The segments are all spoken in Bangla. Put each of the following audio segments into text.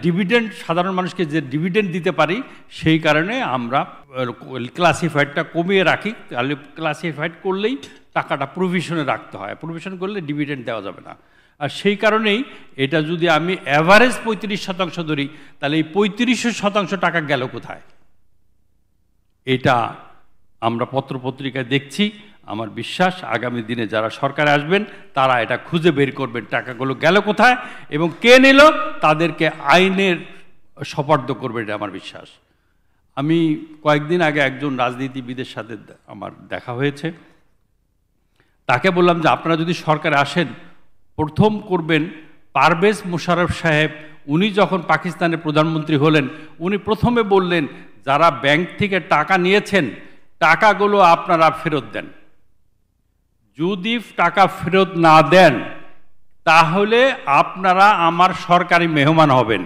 ডিভিডেন্ড সাধারণ মানুষকে যে ডিভিডেন্ড দিতে পারি সেই কারণে আমরা ক্লাসিফাইডটা কমিয়ে রাখি। তাহলে ক্লাসিফাইড করলেই টাকাটা প্রভিশনে রাখতে হয়, প্রভিশন করলে ডিভিডেন্ড দেওয়া যাবে না। আর সেই কারণেই এটা যদি আমি অ্যাভারেজ 35% ধরি তাহলে এই 35% টাকা গেল কোথায়, এটা আমরা পত্রপত্রিকায় দেখছি। আমার বিশ্বাস আগামী দিনে যারা সরকারে আসবেন তারা এটা খুঁজে বের করবেন টাকাগুলো গেল কোথায় এবং কে নিল, তাদেরকে আইনের সোপর্দ করবে, এটা আমার বিশ্বাস। আমি কয়েকদিন আগে একজন রাজনীতিবিদের সাথে আমার দেখা হয়েছে, তাকে বললাম যে আপনারা যদি সরকারে আসেন প্রথম করবেন পারভেজ মোশাররফ সাহেব, উনি যখন পাকিস্তানের প্রধানমন্ত্রী হলেন উনি প্রথমে বললেন যারা ব্যাংক থেকে টাকা নিয়েছেন টাকাগুলো আপনারা ফেরত দেন, যদি টাকা ফেরত না দেন তাহলে আপনারা আমার সরকারি মেহমান হবেন।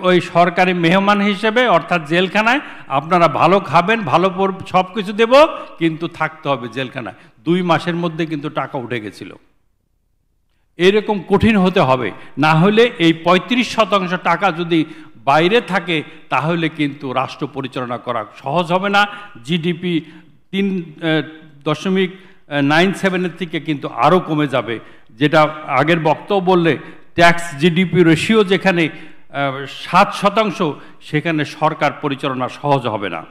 ওই সরকারি মেহমান হিসেবে অর্থাৎ জেলখানায় আপনারা ভালো খাবেন, ভালো সব কিছু দেব, কিন্তু থাকতে হবে জেলখানায়। 2 মাসের মধ্যে কিন্তু টাকা উঠে গেছিল। এরকম কঠিন হতে হবে, না হলে এই 35% টাকা যদি বাইরে থাকে তাহলে কিন্তু রাষ্ট্র পরিচালনা করা সহজ হবে না। জিডিপি 3.97 থেকে কিন্তু আরও কমে যাবে, যেটা আগের বক্তব্য বললে ট্যাক্স জিডিপি রেশিও যেখানে 7%, সেখানে সরকার পরিচালনা সহজ হবে না।